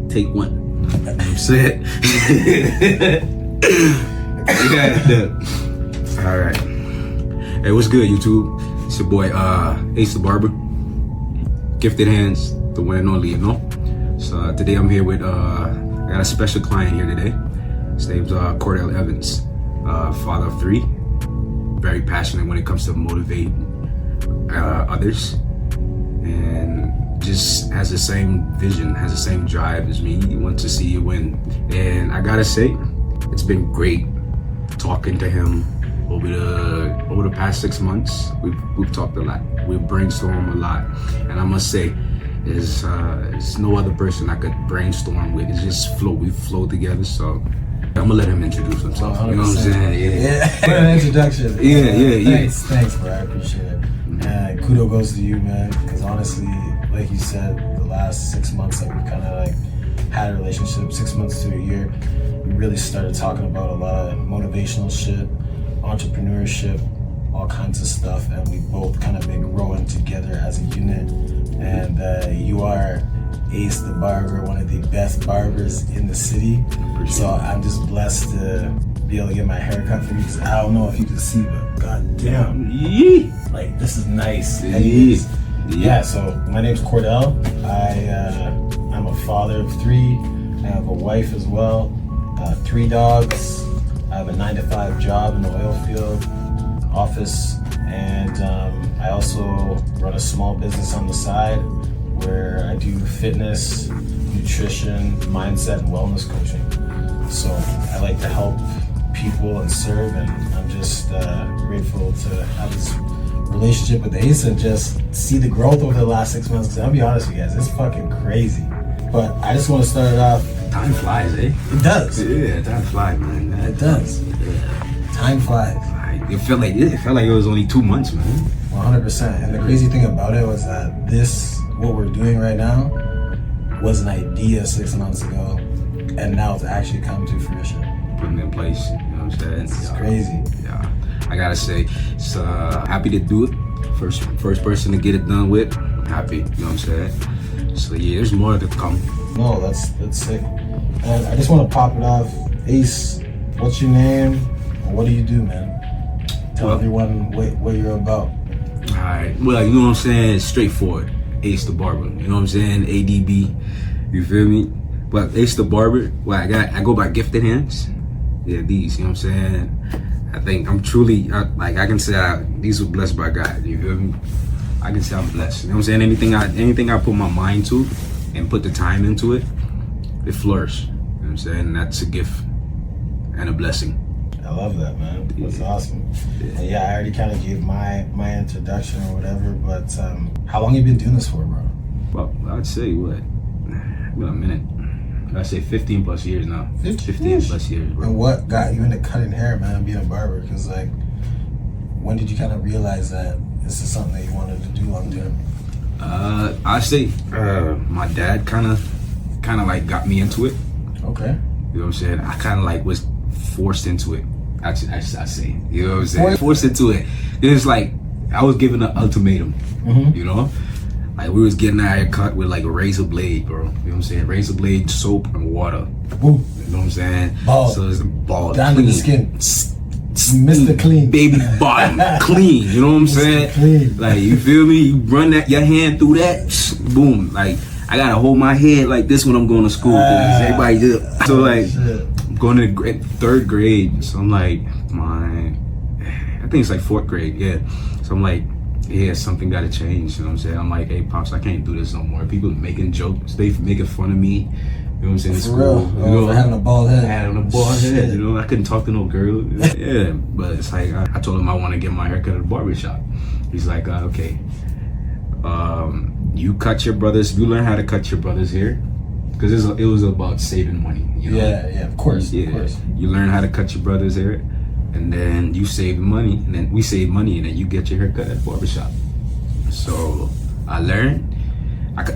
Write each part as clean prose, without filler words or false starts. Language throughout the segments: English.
take one. You know what I'm saying? All right. Hey, what's good, YouTube? It's your boy Ace the Barber, GiftedHandz, the one and only, you know. So today I'm here with I got a special client here today. His name's Cordell Evans, father of 3, very passionate when it comes to motivate others, and just has the same vision, has the same drive as me. He wants to see you win. And I gotta say, it's been great talking to him over the past 6 months. We've talked a lot. We've brainstormed a lot, and I must say, there's no other person I could brainstorm with. It's just flow. We flow together. So I'm gonna let him introduce himself. 100%. You know what I'm saying? Yeah. For an introduction. Yeah. Thanks, bro. I appreciate it. And kudos goes to you, man. Because honestly, like you said, the last 6 months that we kind of like had a relationship, 6 months to a year, we really started talking about a lot of motivational shit, entrepreneurship, all kinds of stuff, and we both kind of been growing together as a unit. And you are Ace the Barber, one of the best barbers in the city. So I'm just blessed to be able to get my hair cut for you, because I don't know if you can see, but goddamn, like this is nice. Yeah. So my name's Cordell. I'm a father of 3. I have a wife as well. 3 dogs. I have a 9-to-5 job in the oil field office, and I also run a small business on the side where I do fitness, nutrition, mindset, and wellness coaching. So I like to help people and serve, and I'm just grateful to have this relationship with Ace and just see the growth over the last 6 months. Because I'll be honest with you guys, it's fucking crazy. But I just want to start it off. Time flies, eh? It does. Yeah, time flies, man. It does. Yeah. Time flies. It felt like it was only 2 months, man. 100%. And the crazy thing about it was that what we're doing right now was an idea 6 months ago, and now it's actually come to fruition. Putting in place, you know what I'm saying? It's crazy. Yeah, I gotta say, it's happy to do it. First person to get it done with. Happy, you know what I'm saying? So yeah, there's more to come. No, that's sick. And I just want to pop it off. Ace, what's your name? And what do you do, man? Tell everyone what you're about. Alright, well, you know what I'm saying? Straightforward. Ace the Barber. You know what I'm saying? ADB. You feel me? But Ace the Barber, well, I go by GiftedHandz. Yeah, these, you know what I'm saying? I think I'm truly, I can say these were blessed by God. You feel me? I can say I'm blessed. You know what I'm saying? Anything I put my mind to and put the time into it, it flourishes. You know what I'm saying? That's a gift and a blessing. I love that, man. That's awesome. And yeah, I already kind of gave my introduction or whatever, but how long you been doing this for, bro? Well, I'd say what? About a minute. I'd say 15 plus years now. 15 plus years, bro. And what got you into cutting hair, man, and being a barber? Because like, when did you kind of realize that this is something that you wanted to do long term? I'd say my dad kind of like got me into it. Okay. You know what I'm saying? I kind of like was forced into it. Actually, I say, you know what I'm saying? Forced into it. It was like I was given an ultimatum. You know, like we was getting our hair cut with like a razor blade, bro. You know what I'm saying? Razor blade, soap, and water. Ooh. You know what I'm saying? Bald. So it's bald, down to the skin. Mr. Clean. Baby bottom, clean. You know what I'm saying? Clean. Like, you feel me? You run your hand through that, boom. Like, I gotta hold my head like this when I'm going to school. Cause everybody do. So like, I'm going to 3rd grade. So I'm like, I think it's like 4th grade. Yeah. So I'm like, yeah, something gotta change. You know what I'm saying? I'm like, hey, pops, I can't do this no more. People making jokes. They making fun of me. You know what I'm saying? In school, you know, for having a bald head. Having a bald head, you know, I couldn't talk to no girl. Yeah, but it's like, I told him I want to get my haircut at a barbershop. He's like, okay, you learn how to cut your brother's hair. Because it was about saving money, you know? Yeah, of course. You learn how to cut your brother's hair, and then you save money, and then we save money, and then you get your haircut at a barbershop. So I learned.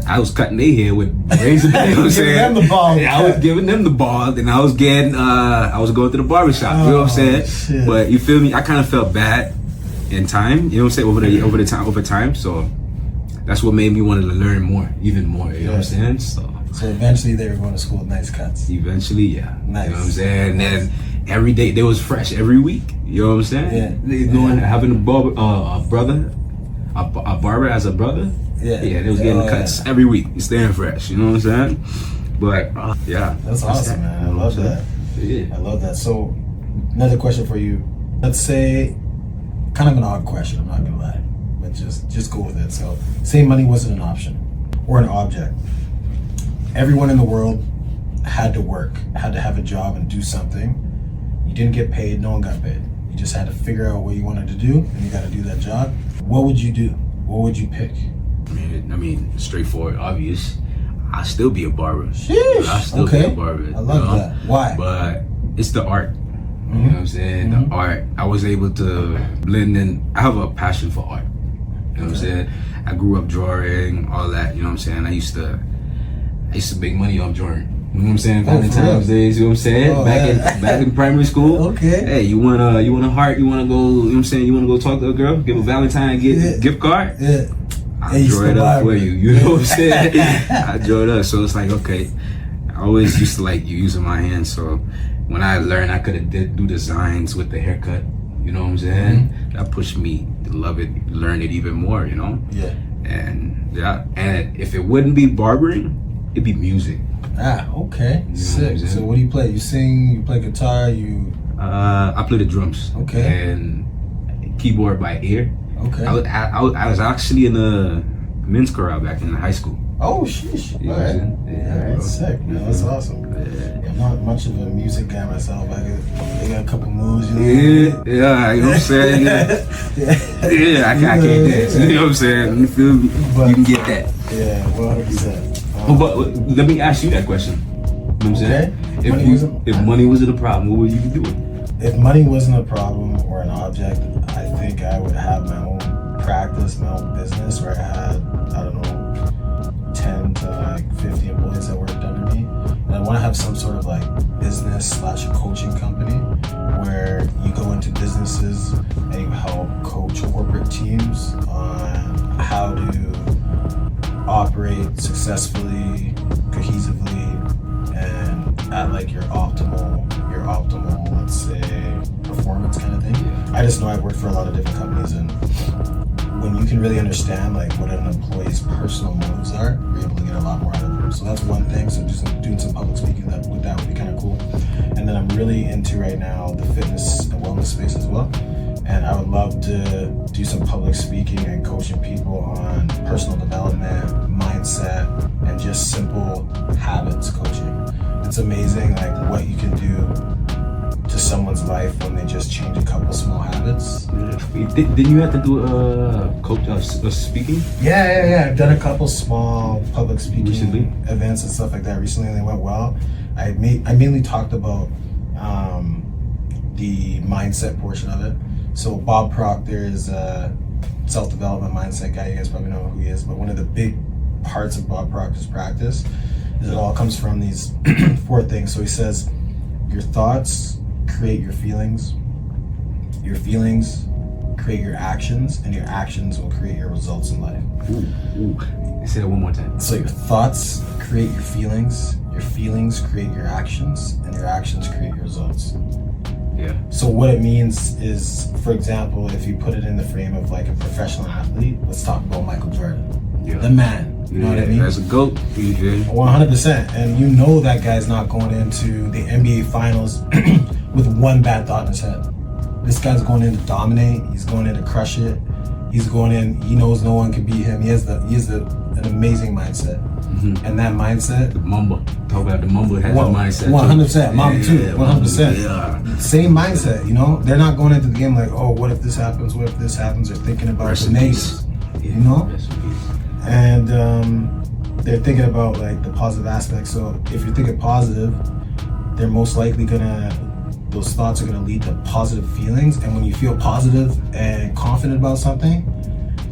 I was cutting their hair with razor blades. You know what I'm saying? Them the ball. I was giving them the ball, and I was going to the barbershop. You know what I'm saying? Shit. But you feel me? I kind of felt bad in time. You know what I'm saying? Over time. So that's what made me want to learn more, even more. You know what I'm saying? So So eventually they were going to school with nice cuts. Eventually, yeah. Nice. You know what I'm saying? And then every day they was fresh every week. You know what I'm saying? Yeah. They knowing having a brother, a barber as a brother. Yeah. Yeah, they was getting cuts every week. Staying fresh. You know what I'm saying? But yeah. That's awesome, man. I love that. Yeah. I love that. So another question for you. Let's say, kind of an odd question, I'm not gonna lie, but just go with it. So say money wasn't an option or an object. Everyone in the world had to work, had to have a job and do something. You didn't get paid, no one got paid. You just had to figure out what you wanted to do, and you got to do that job. What would you do? What would you pick? I mean, straightforward, obvious. I'll still be a barber. Sheesh. I'll still be a barber. I love that. Why? But it's the art. You know what I'm saying? The art. I was able to blend in. I have a passion for art. You know what I'm saying? I grew up drawing, all that. You know what I'm saying? I used to make money off drawing. You know what I'm saying? Valentine's days, you know what I'm saying? Oh, back in primary school. Okay. Hey, you want a heart, you wanna go, you know what I'm saying, you wanna go talk to a girl, give a Valentine gift card? Yeah. I draw it up for you know what I'm saying? I draw it up. So it's like, okay. I always used to like using my hands, so when I learned I could do designs with the haircut, you know what I'm saying? That pushed me to love it, learn it even more, you know? Yeah. And if it wouldn't be barbering, it'd be music. Okay. Sick. So what do you play? You sing, you play guitar, you... I play the drums. Okay. And keyboard by ear. Okay. I was actually in a men's chorale back in high school. Oh, sheesh. You know All what I'm right. saying? Yeah, that's sick, man. That's awesome. Yeah. I'm not much of a music guy myself. I got a couple moves, you know? Yeah, you know what I'm saying? Yeah, I can't dance. You know what I'm saying? You feel me? You can get that. Yeah, 100%. But let me ask you that question. You know what I'm saying? If money wasn't a problem, what would you be doing? If money wasn't a problem or an object, I think I would have my own practice, my own business where I had, I don't know, 10 to like 50 employees that worked under me. And I want to have some sort of like business/coaching company where you go into businesses and you help coach corporate teams on how to operate successfully, cohesively, and at like your optimal, let's say, performance kind of thing. I just know I've worked for a lot of different companies, and when you can really understand like what an employee's personal motives are, you're able to get a lot more out of them. So that's one thing. So just doing some public speaking that would be kind of cool. And then I'm really into right now the fitness and wellness space as well. And I would love to do some public speaking and coaching people on personal development, mindset, and just simple habits coaching. It's amazing like what you can do to someone's life when they just change a couple small habits. Didn't you have to do speaking? Yeah. I've done a couple small public speaking recently? Events and stuff like that recently, and they went well. I mainly talked about the mindset portion of it. So Bob Proctor is a self-development mindset guy. You guys probably know who he is, but one of the big parts of Bob Proctor's practice is it all comes from these 4 things. So he says, your thoughts create your feelings create your actions, and your actions will create your results in life. Ooh. Say that one more time. So your thoughts create your feelings create your actions, and your actions create your results. Yeah. So what it means is, for example, if you put it in the frame of like a professional athlete, let's talk about Michael Jordan. Yeah. The man. You know what I mean? That's a GOAT, PJ. 100%. And you know that guy's not going into the NBA Finals with one bad thought in his head. This guy's going in to dominate. He's going in to crush it. He's going in. He knows no one can beat him. He has an amazing mindset. And that mindset. The Mamba. Talk about the Mamba has a mindset. 100%. Mamba too. 100%. Yeah. Same mindset. You know, they're not going into the game like, oh, what if this happens? What if this happens? They're thinking about the negatives. You know. And they're thinking about like the positive aspects. So if you're thinking positive, they're most likely those thoughts are gonna lead to positive feelings. And when you feel positive and confident about something,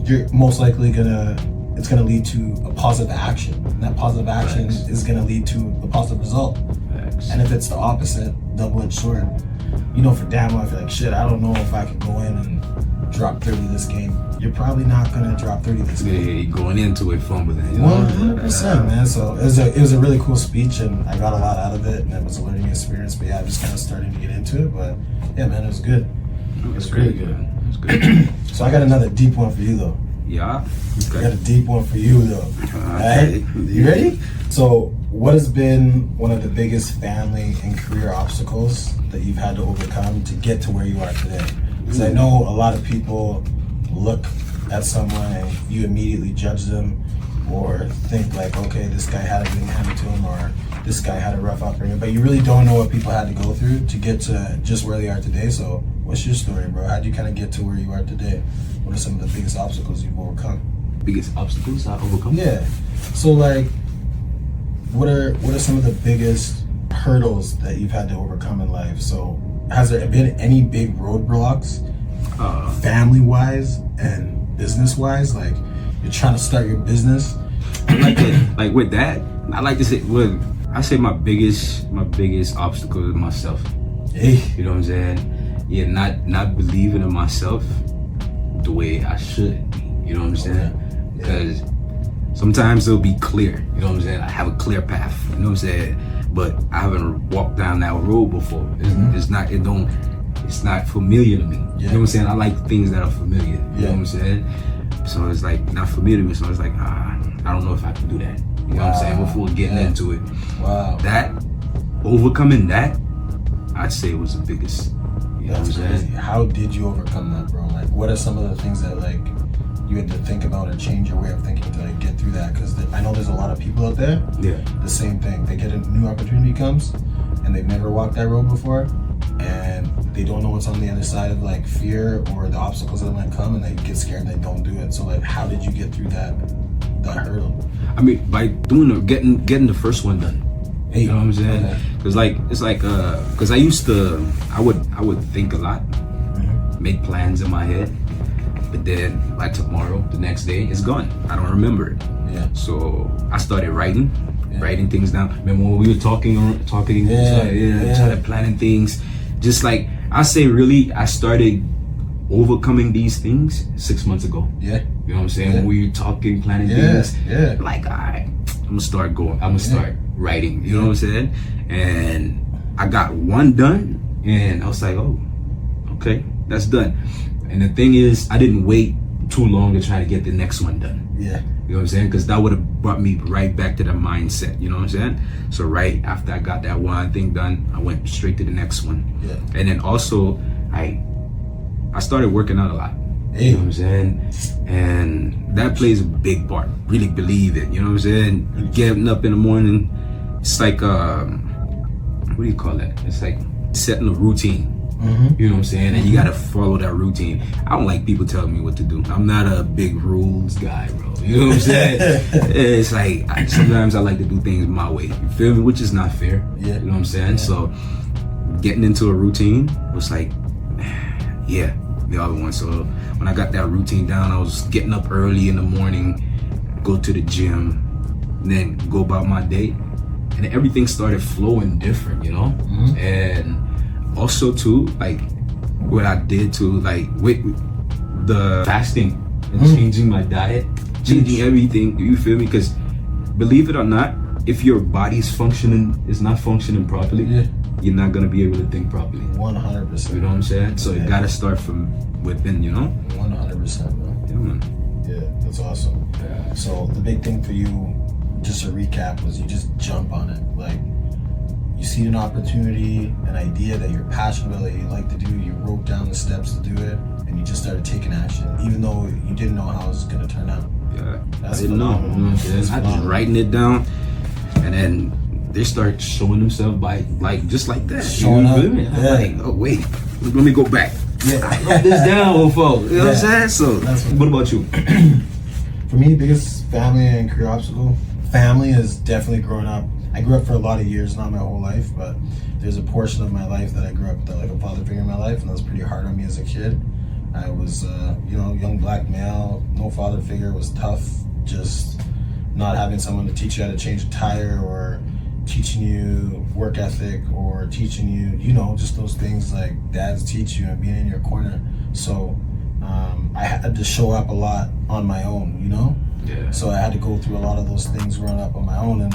you're most likely it's gonna lead to a positive action. And that positive action is gonna lead to a positive result. And if it's the opposite, double-edged sword, you know for damn well if you're like, shit, I don't know if I could go in and drop 30 this game. You're probably not gonna drop 30 this game. Yeah, you're going into it fumbling. 100%, man. So it was a really cool speech, and I got a lot out of it, and it was a learning experience. But yeah, I'm just kind of starting to get into it. But yeah, man, it was good. It was really good. It's good. So I got another deep one for you, though. Yeah. I got a deep one for you, though. Okay. Right? You ready? So, what has been one of the biggest family and career obstacles that you've had to overcome to get to where you are today? Because I know a lot of people look at someone and you immediately judge them, or think like, okay, this guy had everything handed to him, or this guy had a rough upbringing, but you really don't know what people had to go through to get to just where they are today. So what's your story, bro? How'd you kind of get to where you are today? What are some of the biggest obstacles you've overcome? Biggest obstacles I overcome? Yeah. So like, what are some of the biggest hurdles that you've had to overcome in life? So has there been any big roadblocks, family-wise and business-wise? Like, you're trying to start your business. Like with that, I like to say, I say my biggest obstacle is myself. Hey. You know what I'm saying? Yeah, not believing in myself the way I should be. You know what I'm saying? Because sometimes it'll be clear. You know what I'm saying? I have a clear path. You know what I'm saying? But I haven't walked down that road before. It's not familiar to me. You know what I'm saying? I like things that are familiar. You know what I'm saying? So it's like not familiar to me. So it's like, I don't know if I can do that. You know what I'm saying? Before getting into it. Wow. That, overcoming that, I'd say was the biggest. You know what I'm saying? Crazy. How did you overcome that, bro? Like, what are some of the things that like you had to think about or change your way of thinking to like get through that? Because I know there's a lot of people out there. Yeah. The same thing. They get a new opportunity comes, and they've never walked that road before, and they don't know what's on the other side of like fear or the obstacles that might come, and they get scared and they don't do it. So like, how did you get through that hurdle? I mean, by getting the first one done. Hey, you know what I'm saying? Okay. Cause I would think a lot, make plans in my head, but then like tomorrow, the next day, it's gone. I don't remember it. Yeah. So I started writing things down. Remember when we were talking, started planning things. Just like I say, really, I started overcoming these things 6 months ago. Yeah. You know what I'm saying? When we were talking, planning things. Yeah. Like, all right, I'm gonna start writing. You know what I'm saying? And I got one done, and I was like, oh, okay, that's done. And the thing is, I didn't wait too long to try to get the next one done. Yeah. You know what I'm saying? Because that would have brought me right back to the mindset. You know what I'm saying? So right after I got that one thing done, I went straight to the next one. Yeah. And then also, I started working out a lot. You know what I'm saying? And that plays a big part. Really believe it. You know what I'm saying? Getting up in the morning, it's like, what do you call that? It's like setting a routine. You know what I'm saying? And you gotta follow that routine. I don't like people telling me what to do. I'm not a big rules guy, bro. You know what I'm saying? It's like, sometimes I like to do things my way. You feel me? Which is not fair. Yeah. You know what I'm saying? So getting into a routine was like, the other one. So when I got that routine down, I was getting up early in the morning, go to the gym, and then go about my day. And everything started flowing different, you know? And also too, like what I did too, like with the fasting and changing my diet, changing everything, you feel me? Because believe it or not, if your body's is not functioning properly, you're not gonna be able to think properly. 100%. You know what I'm saying? So you gotta start from within, you know? 100%, bro. Yeah, man. Yeah, that's awesome. Yeah. So the big thing for you, just to recap, was you just jump on it. Like, you see an opportunity, an idea that you're passionate about, that you like to do, you wrote down the steps to do it, and you just started taking action, even though you didn't know how it was going to turn out. Yeah, That's I didn't know. phenomenal. You know what I'm saying? I just writing it down, and then they start showing themselves by, like, just like that. Showing up. I'm like, oh, wait, let me go back. Yeah. Write this down, folks. You know what I'm saying? So, what about you? For me, the biggest family and career obstacle, family is definitely growing up. I grew up for a lot of years, not my whole life, but there's a portion of my life that I grew up without like a father figure in my life, and that was pretty hard on me as a kid. I was, young black male, no father figure, was tough. Just not having someone to teach you how to change a tire, or teaching you work ethic, or teaching you, just those things like dads teach you and being in your corner. So I had to show up a lot on my own, you know? Yeah. So I had to go through a lot of those things growing up on my own, and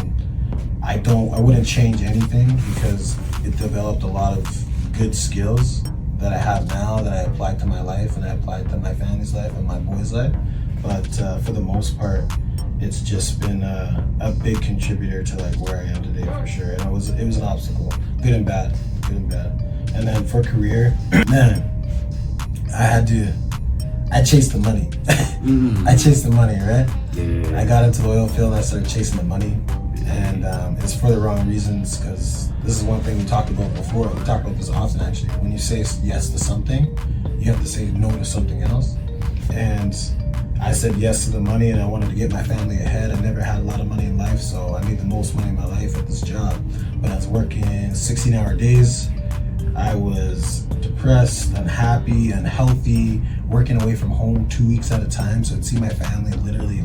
I wouldn't change anything because it developed a lot of good skills that I have now that I applied to my life and I applied to my family's life and my boys' life. But for the most part, it's just been a big contributor to like where I am today for sure. And it was an obstacle, good and bad. And then for career, man, I chased the money. I chased the money, right? Yeah. I got into the oil field and I started chasing the money. And it's for the wrong reasons, because this is one thing we talked about before. We talk about this often, actually. When you say yes to something, you have to say no to something else. And I said yes to the money, and I wanted to get my family ahead. I never had a lot of money in life, so I made the most money in my life at this job. But I was working 16-hour days. I was depressed, unhappy, unhealthy, working away from home 2 weeks at a time. So I'd see my family literally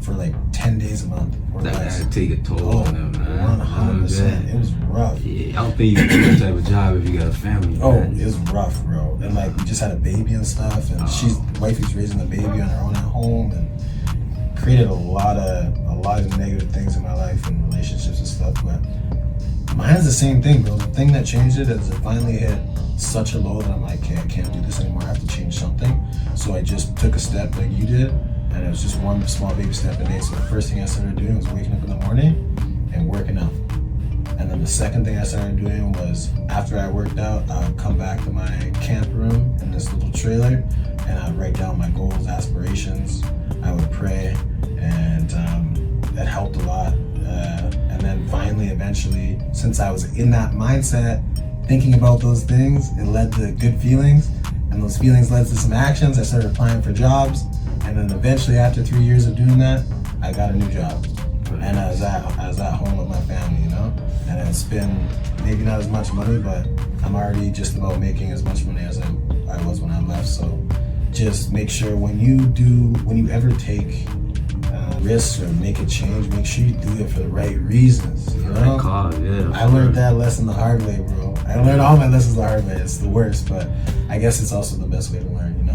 for 10 days a month or That less. had to take a toll on them, man. 100%. It was rough. Yeah, I don't think you can do that type of job if you got a family. Oh, man. it was rough, bro. And we just had a baby and stuff, and wifey's raising the baby on her own at home, and created a lot of negative things in my life and relationships and stuff. But mine's the same thing, bro. The thing that changed it is it finally hit such a low that I'm like, okay, I can't do this anymore. I have to change something. So I just took a step like you did, and it was just one small baby step a day. So the first thing I started doing was waking up in the morning and working out. And then the second thing I started doing was, after I worked out, I would come back to my camp room in this little trailer, and I'd write down my goals, aspirations. I would pray, and that helped a lot. And then finally, eventually, since I was in that mindset, thinking about those things, it led to good feelings, and those feelings led to some actions. I started applying for jobs, and then eventually, after 3 years of doing that, I got a new job, and I was at home with my family, you know. And it's been maybe not as much money, but I'm already just about making as much money as I was when I left. So just make sure when you ever take risks or make a change, make sure you do it for the right reasons, you know? Right cause, yeah. I learned that lesson the hard way, bro. I learned all my lessons the hard way. It's the worst, but I guess it's also the best way to learn, you know?